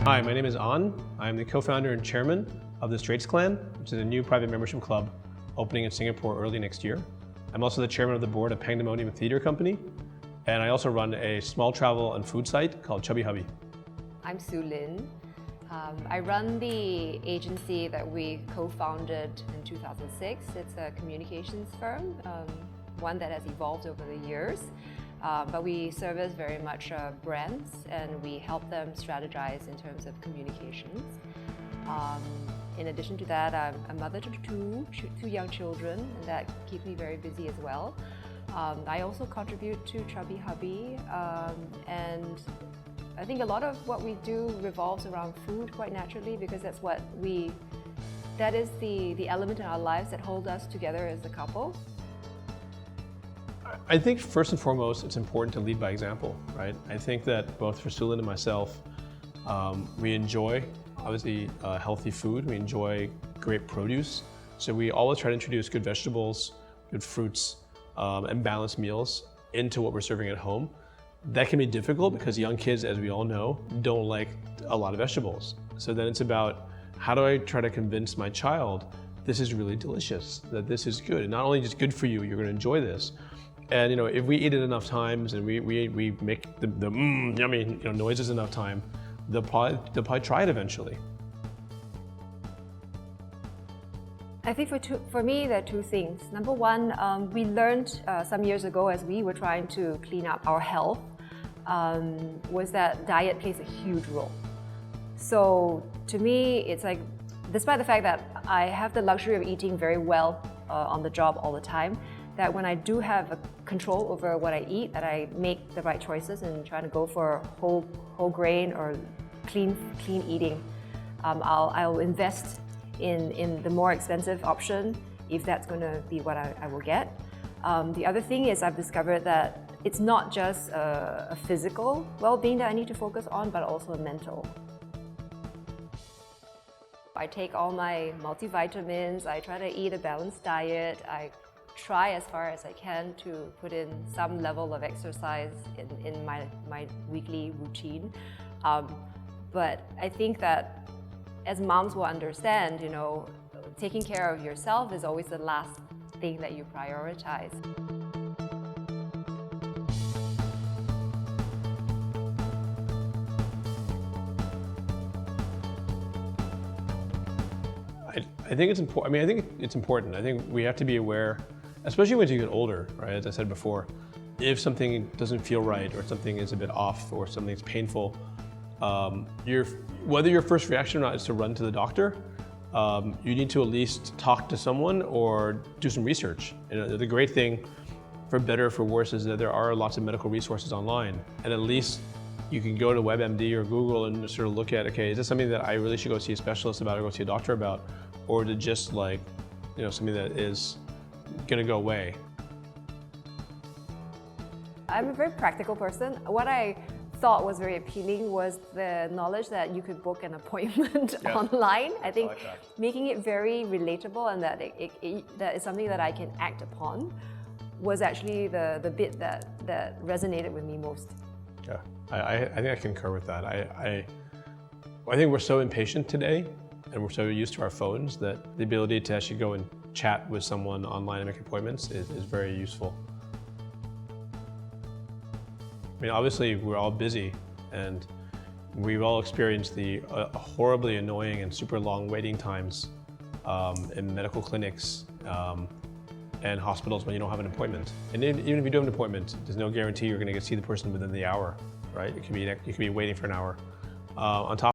Hi, my name is An. I'm the co-founder and chairman of the Straits Clan, which is a new private membership club opening in Singapore early next year. I'm also the chairman of the board of Pandemonium Theatre Company, and I also run a small travel and food site called Chubby Hubby. I'm Su Lyn. I run the agency that we co-founded in 2006. It's a communications firm, one that has evolved over the years. But we service very much brands, and we help them strategize in terms of communications. In addition to that, I'm a mother to two young children, and that keeps me very busy as well. I also contribute to Chubby Hubby, and I think a lot of what we do revolves around food quite naturally, because that is the element in our lives that hold us together as a couple. I think first and foremost, it's important to lead by example, right? I think that both for Su Lyn and myself, we enjoy, obviously, healthy food. We enjoy great produce. So we always try to introduce good vegetables, good fruits, and balanced meals into what we're serving at home. That can be difficult because young kids, as we all know, don't like a lot of vegetables. So then it's about, how do I try to convince my child this is really delicious, that this is good, and not only just good for you, you're going to enjoy this. And if we eat it enough times and we make the yummy noises enough time, they'll probably try it eventually. I think for me, there are two things. Number one, we learned some years ago as we were trying to clean up our health, was that diet plays a huge role. So to me, it's like, despite the fact that I have the luxury of eating very well on the job all the time, that when I do have a control over what I eat, that I make the right choices and trying to go for whole grain or clean eating. I'll invest in the more expensive option if that's going to be what I will get. The other thing is, I've discovered that it's not just a physical well-being that I need to focus on, but also a mental. I take all my multivitamins, I try to eat a balanced diet, I try as far as I can to put in some level of exercise in my weekly routine. But I think that as moms will understand, taking care of yourself is always the last thing that you prioritize. I think it's important. I think it's important. I think we have to be aware, especially when you get older, right? As I said before, if something doesn't feel right, or something is a bit off, or something's painful, whether your first reaction or not is to run to the doctor, you need to at least talk to someone or do some research. The great thing, for better or for worse, is that there are lots of medical resources online, and at least you can go to WebMD or Google and sort of look at, okay, is this something that I really should go see a specialist about or go see a doctor about, or is it just like, something that is going to go away? I'm a very practical person. What I thought was very appealing was the knowledge that you could book an appointment online. I think making it very relatable and that that is something that I can act upon was actually the bit that resonated with me most. Yeah, I think I concur with that. I think we're so impatient today, and we're so used to our phones, that the ability to actually go and chat with someone online and make appointments is very useful. Obviously we're all busy, and we've all experienced the horribly annoying and super long waiting times in medical clinics and hospitals when you don't have an appointment. And even if you do have an appointment, there's no guarantee you're going to see the person within the hour, right? You could be waiting for an hour. On top